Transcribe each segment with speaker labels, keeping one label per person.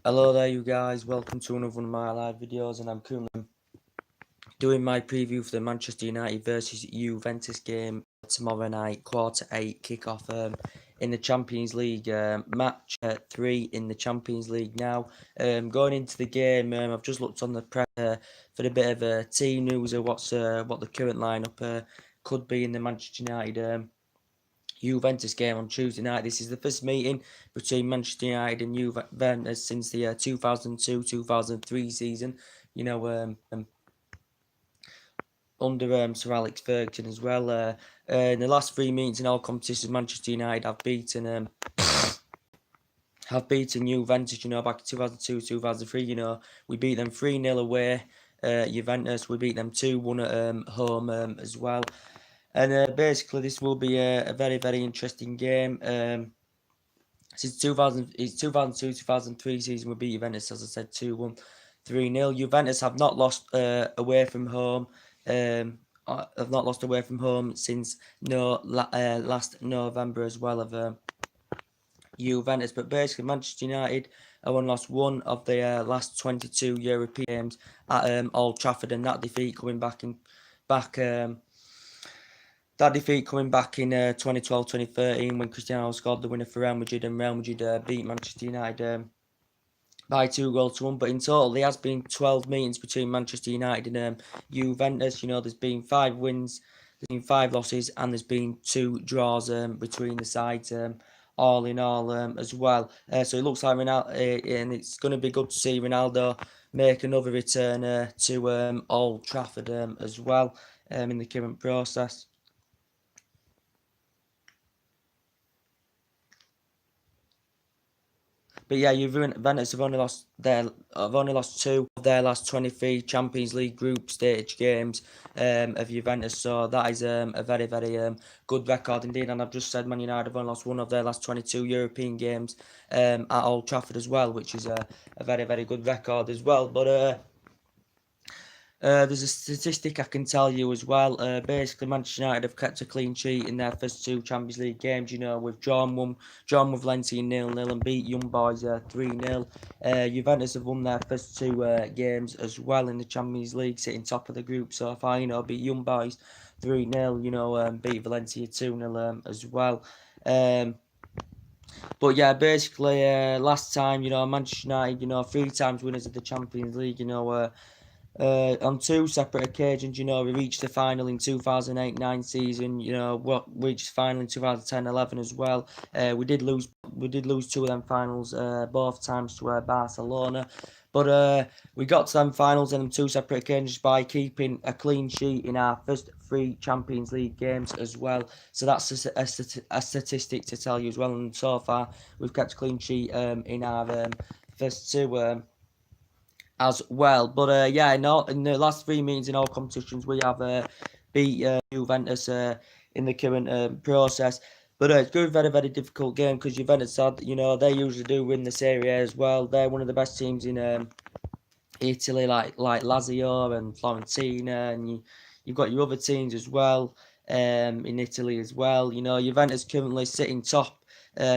Speaker 1: Hello there you guys, welcome to another one of my live videos, and I'm currently doing my preview for the Manchester United versus Juventus game tomorrow night, quarter-8 kickoff in the Champions League, match 3 in the Champions League now. Going into the game, I've just looked on the press for a bit of team news of what the current lineup could be in the Manchester United Juventus game on Tuesday night. This is the first meeting between Manchester United and Juventus since the 2002-2003 season. You know, under Sir Alex Ferguson as well. In the last 3 meetings in all competitions, Manchester United have beaten Juventus. You know, back in 2002-2003. You know, we beat them 3-0 away. Juventus, we beat them 2-1 at home as well. And basically, this will be a very, very interesting game. Since 2002-2003 season, we beat Juventus, as I said, 2-1, 3-0. Juventus have not lost away from home. Have not lost away from home since last November as well of Juventus. But basically, Manchester United have only lost one of their last 22 European games at Old Trafford, and that defeat coming back in 2012-2013 when Cristiano scored the winner for Real Madrid, and Real Madrid beat Manchester United by 2-1. But in total, there has been 12 meetings between Manchester United and Juventus. You know, there's been 5 wins, there's been 5 losses, and there's been 2 draws between the sides. All in all, as well. So it looks like Ronaldo, and it's going to be good to see Ronaldo make another return to Old Trafford as well in the current process. But yeah, Juventus have only lost 2 of their last 23 Champions League group stage games of Juventus. So that is a very, very good record indeed. And I've just said Man United have only lost 1 of their last 22 European games at Old Trafford as well, which is a very, very good record as well. But there's a statistic I can tell you as well. Basically, Manchester United have kept a clean sheet in their first 2 Champions League games. You know, we've drawn with Valencia 0-0 and beat Young Boys 3-0. Juventus have won their first 2 games as well in the Champions League, sitting top of the group so far. You know, beat Young Boys 3-0. You know, beat Valencia 2-0 as well. But yeah, basically, last time, you know, Manchester United, you know, 3 times winners of the Champions League. You know, on 2 separate occasions, you know, we reached the final in 2008-9 season. You know, reached the final in 2010-11 as well. We did lose 2 of them finals, both times to Barcelona. But we got to them finals on 2 separate occasions by keeping a clean sheet in our first 3 Champions League games as well. So that's a statistic to tell you as well. And so far, we've kept a clean sheet in our first 2 as well. But yeah, in the last 3 meetings in all competitions, we have beat Juventus in the current process. But it's going to be a very, very difficult game because Juventus, you know, they usually do win the Serie A as well. They're one of the best teams in Italy, like Lazio and Fiorentina, and you've got your other teams as well in Italy as well. You know, Juventus currently sitting top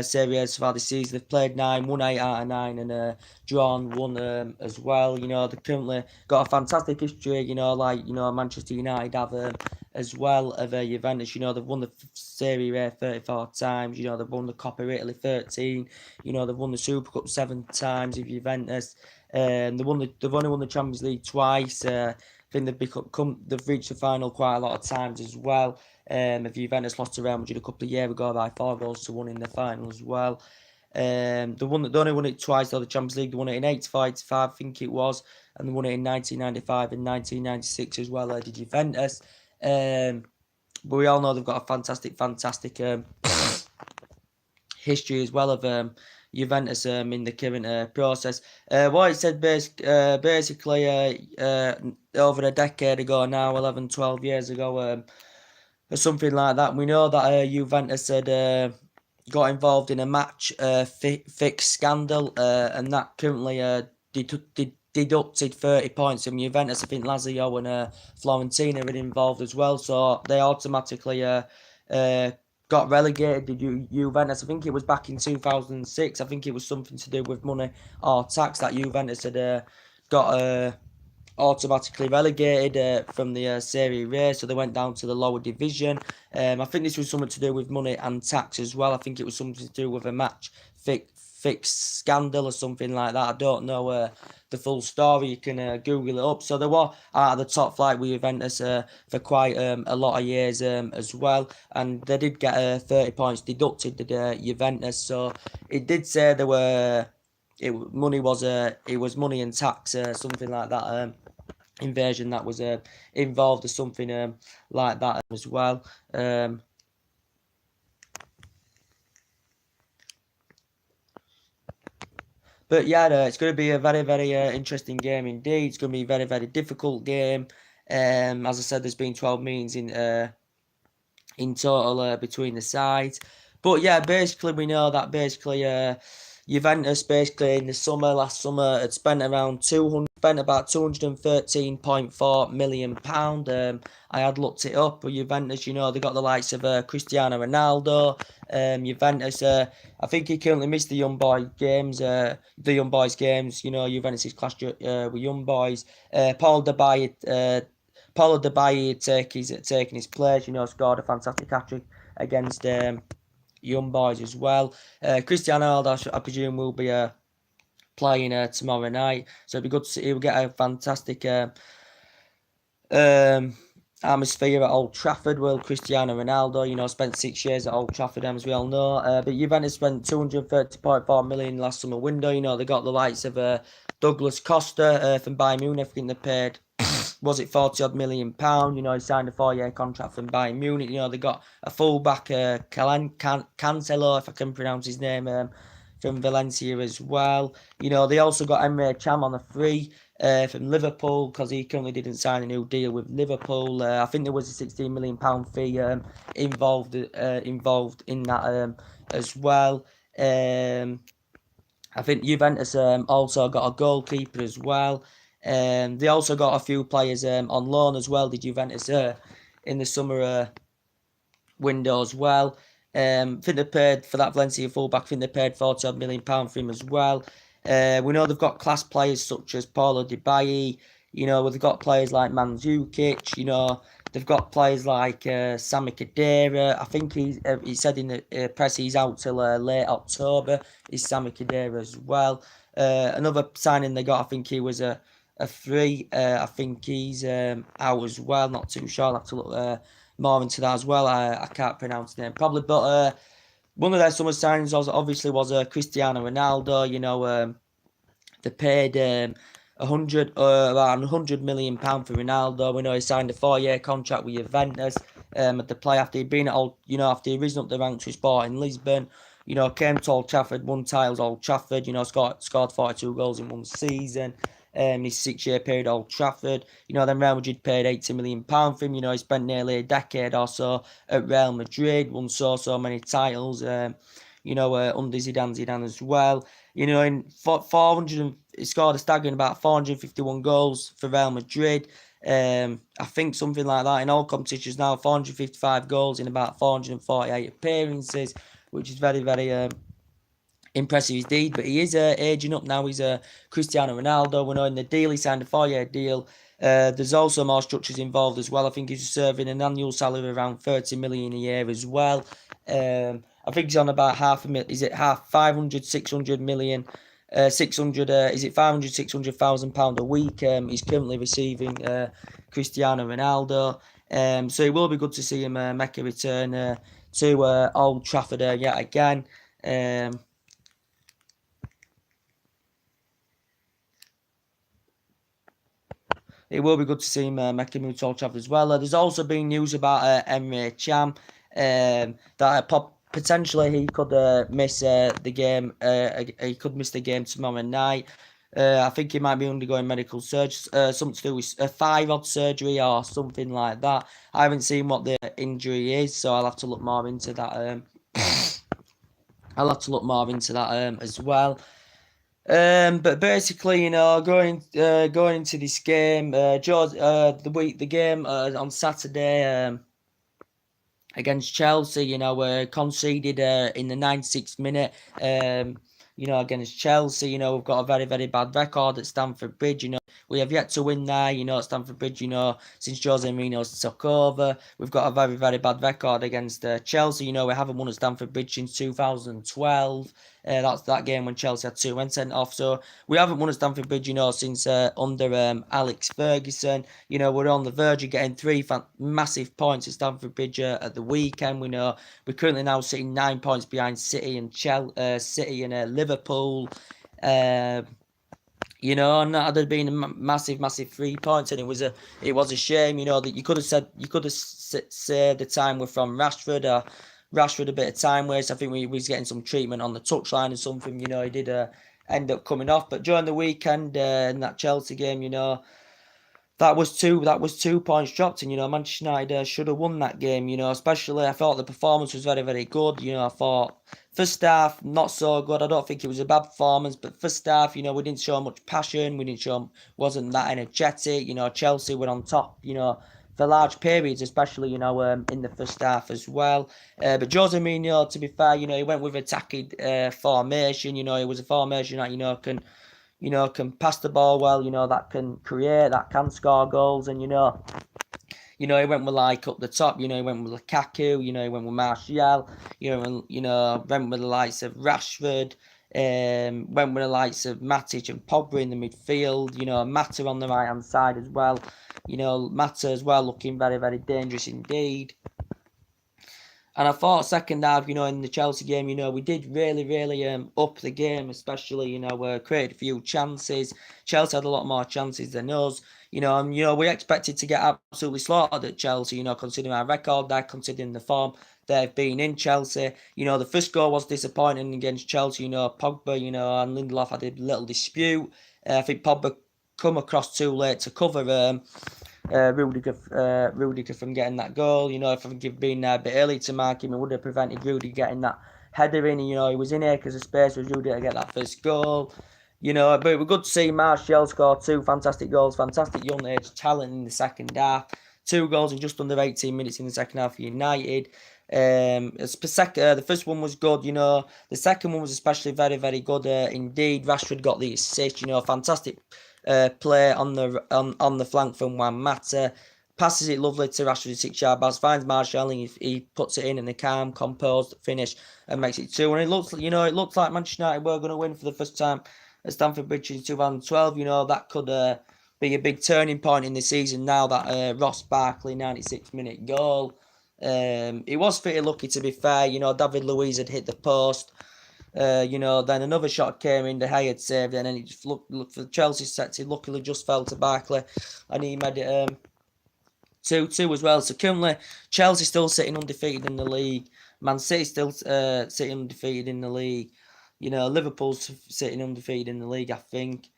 Speaker 1: Serie A so far this season. They've played 9, won 8 out of 9, and drawn 1 as well. You know, they've currently got a fantastic history, you know, like, you know, Manchester United have as well of Juventus. You know, they've won the Serie A 34 times. You know, they've won the Coppa Italy 13. You know, they've won the Super Cup 7 times of Juventus. They've only won the Champions League twice. I think they've reached the final quite a lot of times as well. If Juventus lost to Real Madrid a couple of years ago by 4-1 in the final as well. They only won it twice though, the Champions League. They won it in 85, I think it was, and they won it in 1995 and 1996 as well. Did Juventus? But we all know they've got a fantastic history as well of Juventus in the current process. What it said basically over a decade ago now, 11, 12 years ago, or something like that. We know that Juventus had got involved in a match fix scandal, and that currently deducted 30 points from Juventus. I think Lazio and Fiorentina are involved as well, so they automatically got relegated. Did Juventus? I think it was back in 2006. I think it was something to do with money or tax that Juventus had got automatically relegated from the Serie A, so they went down to the lower division. I think this was something to do with money and tax as well. I think it was something to do with a match fix scandal or something like that. I don't know the full story. You can Google it up. So they were out of the top flight with Juventus for quite a lot of years as well, and they did get 30 points deducted to Juventus. So it did say there were. It was money and tax, something like that. Invasion that was involved or something like that as well. But yeah, it's going to be a very, very interesting game indeed. It's going to be a very, very difficult game. As I said, there's been 12 meetings in total between the sides. But yeah, basically we know that Juventus basically in the last summer had spent about £213.4 million. I had looked it up. But Juventus, they got the likes of Cristiano Ronaldo. Juventus, I think he currently missed the young boys games. Juventus clashed with young boys. Paulo Dybala taking his place. Scored a fantastic hat-trick against young boys as well. Cristiano Ronaldo, I presume, will be playing tomorrow night, so it'll be good to see. He'll get a fantastic atmosphere at Old Trafford. Will Cristiano Ronaldo, spent 6 years at Old Trafford, as we all know. But Juventus spent 230.4 million last summer window. They got the likes of Douglas Costa from Bayern Munich. I think they paid. Was it 40 odd million pound? He signed a 4-year contract from Bayern Munich. They got a fullback, Cancelo, if I can pronounce his name, from Valencia as well. They also got Emre Can on a free from Liverpool, because he currently didn't sign a new deal with Liverpool. I think there was a £16 million fee involved in that as well. I think Juventus also got a goalkeeper as well. They also got a few players on loan as well. Did Juventus in the summer window as well. I think they paid for that Valencia fullback. I think they paid £40 million for him as well. We know they've got class players such as Paulo Dybala. They've got players like Mandzukic. They've got players like Sami Khedira. I think he said in the press he's out till late October. Is Sami Khedira as well. Another signing they got, I think he was a free. I think he's out as well. Not too sure. I'll have to look more into that as well. I can't pronounce the name probably, but one of their summer signings was Cristiano Ronaldo. They paid around £100 million for Ronaldo. We know he signed a 4-year contract with Juventus. At the play after he'd been at after he risen up the ranks with Sporting Lisbon. Came to Old Trafford, won titles at Old Trafford. Scored 42 goals in one season. His 6-year period at Old Trafford. Then Real Madrid paid £80 million for him. He spent nearly a decade or so at Real Madrid, won so many titles. Under Zidane as well. In 400, he scored a staggering about 451 goals for Real Madrid. I think something like that in all competitions now. 455 goals in about 448 appearances, which is very, very impressive indeed. But he is aging up now. He's Cristiano Ronaldo. We know in the deal he signed a 4-year deal. There's also more structures involved as well. I think he's serving an annual salary of around 30 million a year as well. I think he's on about is it 600 million? 600, is it 500, 600,000 pound a week? He's currently receiving Cristiano Ronaldo. So it will be good to see him make a return to Old Trafford yet again. It will be good to see him make a move to Old Trafford as well. There's also been news about Emre Can, that potentially he could miss the game. He could miss the game tomorrow night. I think he might be undergoing medical surgery, something to do with a thyroid surgery or something like that. I haven't seen what the injury is, so I'll have to look more into that. As well. But basically, going into this game, the game on Saturday, against Chelsea, conceded in the 96th minute. Against Chelsea, we've got a very, very bad record at Stamford Bridge. We have yet to win there, at Stamford Bridge, since Jose Mourinho's took over. We've got a very, very bad record against Chelsea. We haven't won at Stamford Bridge since 2012. That's that game when Chelsea had 2 men sent off. So we haven't won at Stamford Bridge, since under Alex Ferguson. We're on the verge of getting 3 massive points at Stamford Bridge at the weekend. We're currently now sitting 9 points behind City and City and Liverpool. And that had been a massive 3 points, and it was a shame, that you could have said the time were from Rashford. Rashford a bit of time waste. I think we was getting some treatment on the touchline or something. He did end up coming off, but during the weekend in that Chelsea game, that was 2 points dropped, and Manchester United should have won that game. Especially I thought the performance was very, very good. I thought first half not so good. I don't think it was a bad performance, but first half, we didn't show much passion. Wasn't that energetic. Chelsea were on top. For large periods, especially in the first half as well. But Jose Mourinho, to be fair, he went with attacking formation. It was a formation that can pass the ball well, that can create, that can score goals, and he went with up the top, he went with Lukaku, he went with Martial, went with the likes of Rashford, went with the likes of Matic and Pogba in the midfield, Mata on the right hand side as well, Mata as well looking very, very dangerous indeed. And I thought second half, in the Chelsea game, we did really, really up the game, especially, created a few chances. Chelsea had a lot more chances than us. We expected to get absolutely slaughtered at Chelsea, considering our record there, considering the form they've been in Chelsea. The first goal was disappointing against Chelsea. Pogba, and Lindelof had a little dispute. I think Pogba come across too late to cover Rudiger from getting that goal. If I think he'd been there a bit early to mark him, it would have prevented Rudiger getting that header in. He was in acres of space for Rudiger to get that first goal. But it was good to see Martial score 2 fantastic goals, fantastic young age talent in the second half. 2 goals in just under 18 minutes in the second half for United. The first one was good, the second one was especially very, very good indeed. Rashford got the assist, fantastic play on the flank from Juan Mata, passes it lovely to Rashford 6-yard box, finds Martial and he puts it in a calm, composed finish and makes it 2. And it looks like Manchester United were going to win for the first time at Stamford Bridge in 2012. That could be a big turning point in the season now, that Ross Barkley 96-minute goal. It was pretty lucky, to be fair. David Luiz had hit the post. Then another shot came in, De Gea had saved it, and then it just looked for Chelsea set. He luckily just fell to Barkley, and he made it 2-2 as well. So currently, Chelsea still sitting undefeated in the league. Man City still sitting undefeated in the league. Liverpool's sitting undefeated in the league, I think.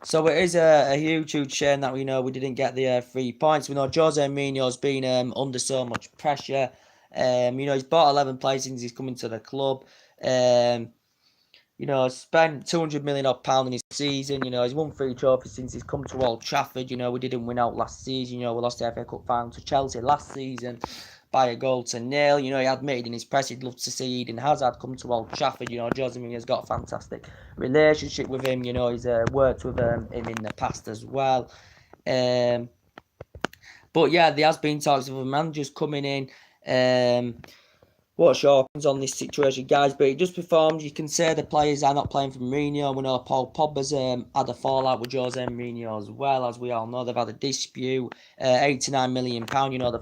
Speaker 1: So it is a huge shame that we didn't get the 3 points. We know Jose Mourinho's been under so much pressure. He's bought 11 players since he's coming to the club. Spent £200 million in his season. He's won 3 trophies since he's come to Old Trafford. We didn't win out last season. We lost the FA Cup final to Chelsea last season by 1-0. He admitted in his press he'd love to see Eden Hazard come to Old Trafford. Jose Mourinho's got a fantastic relationship with him. He's worked with him in the past as well. But yeah, there has been talks of managers coming in. What's your opinions on this situation, guys? But it just performs. You can say the players are not playing for Mourinho. We know Paul Pogba's had a fallout with Jose Mourinho as well. As we all know, they've had a dispute. £89 million, the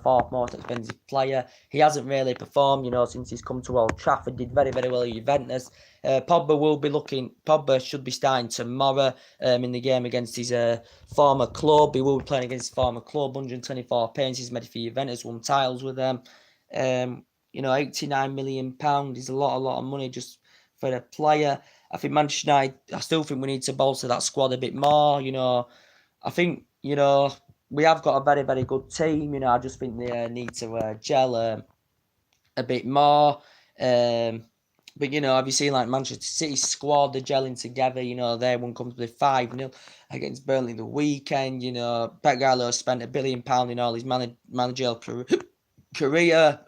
Speaker 1: 4th most expensive player. He hasn't really performed, since he's come to Old Trafford. Did very, very well at Juventus. Pogba should be starting tomorrow in the game against his former club. He will be playing against his former club. 124 appearances made for Juventus, won titles with them. £89 million is a lot of money just for a player. I think Manchester United, I still think we need to bolster that squad a bit more. I think, we have got a very, very good team. I just think they need to gel a bit more. But, you know, have you seen, like, Manchester City squad, they're gelling together, you know, they won comfortably 5-0 against Burnley the weekend, you know, Pep Guardiola spent £1 billion in all his managerial career.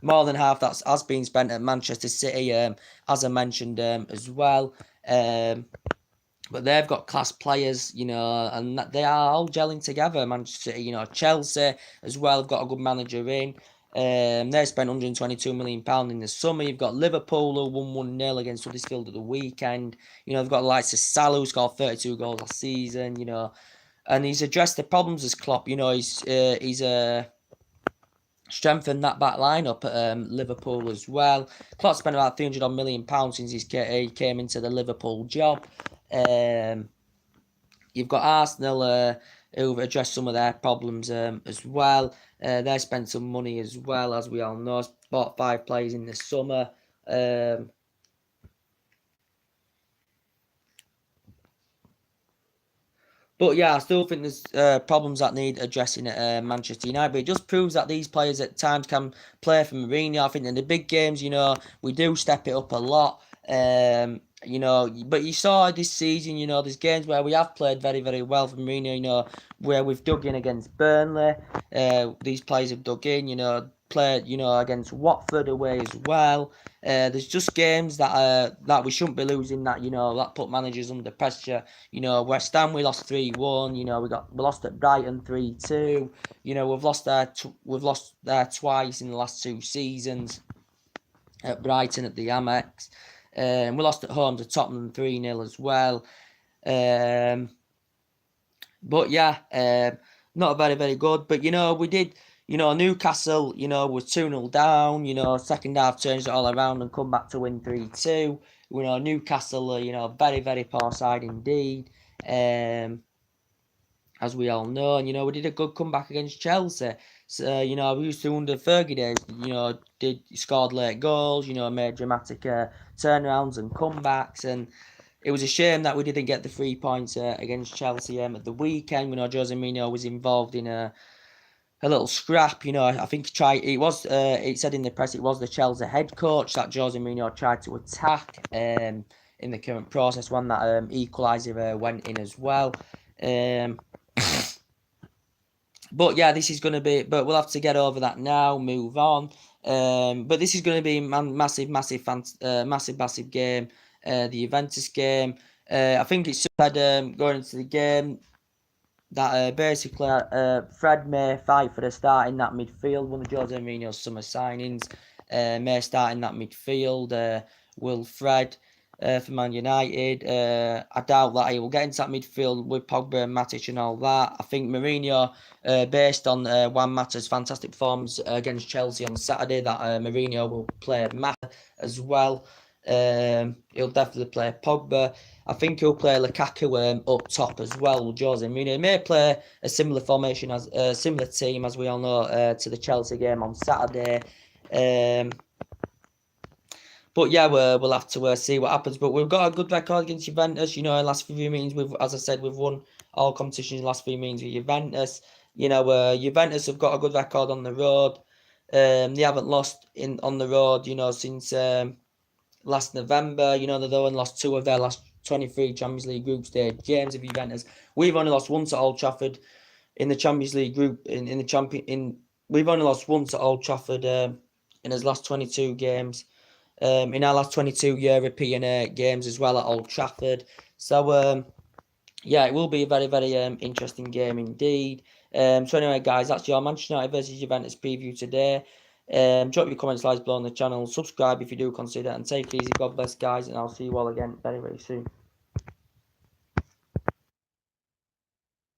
Speaker 1: More than half that has been spent at Manchester City, as I mentioned, as well. But they've got class players, you know, and they are all gelling together. Manchester City, you know, Chelsea as well have got a good manager in. They spent £122 million in the summer. You've got Liverpool who won 1-0 against Huddersfield at the weekend. You know, they've got the likes of Salah who scored 32 goals last season, you know. And he's addressed the problems as Klopp. You know, he's strengthened that back lineup at Liverpool as well. Klopp spent about £300 million since he came into the Liverpool job. You've got Arsenal who've addressed some of their problems as well. They spent some money as well, as we all know. Bought 5 players in the summer. But yeah, I still think there's problems that need addressing at Manchester United. But it just proves that these players at times can play for Mourinho. I think in the big games, you know, we do step it up a lot. You know, but you saw this season, you know, there's games where we have played very, very well for Mourinho, you know, where we've dug in against Burnley. These players have dug in, you know, played, you know, against Watford away as well. There's just games that we shouldn't be losing, that, you know, that put managers under pressure. You know, West Ham we lost 3-1. You know, we lost at Brighton 3-2. You know, we've lost there twice in the last 2 seasons. At Brighton at the Amex. We lost at home to Tottenham 3-0 as well. But yeah, not very, very good. But, you know, we did, you know, Newcastle, you know, was 2-0 down. You know, second half changed it all around and come back to win 3-2. You know, Newcastle, you know, very, very poor side indeed. As we all know, and, you know, we did a good comeback against Chelsea. So, you know, we used to, under Fergie days, you know, scored late goals, you know, made dramatic turnarounds and comebacks, and it was a shame that we didn't get the 3 points against Chelsea at the weekend. You know, Jose Mourinho was involved in a little scrap. You know, I think it said in the press it was the Chelsea head coach that Jose Mourinho tried to attack in the current process, when that equaliser went in as well. But yeah, this is going to be, but we'll have to get over that now, move on. But this is going to be massive game, the Juventus game. I think it's said going into the game that basically Fred may fight for the start in that midfield. One of Jose Mourinho's summer signings may start in that midfield. Will Fred for Man United? I doubt that he will get into that midfield with Pogba and Matic and all that. I think Mourinho, based on Juan Mata's fantastic performance against Chelsea on Saturday, that Mourinho will play Mata as well. He'll definitely play Pogba. I think he'll play Lukaku up top as well. Jose Mourinho may play a similar formation, as a similar team, as we all know, to the Chelsea game on Saturday. But yeah, we'll have to see what happens. But we've got a good record against Juventus. You know, in the last few meetings, as I said, we've won all competitions in the last few meetings with Juventus. You know, Juventus have got a good record on the road. They haven't lost on the road, you know, since last November. You know, they've only lost 2 of their last 23 Champions League group stage games of Juventus. We've only lost once at Old Trafford in the Champions League group. We've only lost once at Old Trafford in his last 22 games. In our last 22 European games as well at Old Trafford. So, yeah, it will be a very, very interesting game indeed. So anyway, guys, that's your Manchester United versus Juventus preview today. Drop your comments, below on the channel. Subscribe if you do consider, and take it easy. God bless, guys, and I'll see you all again very, very soon.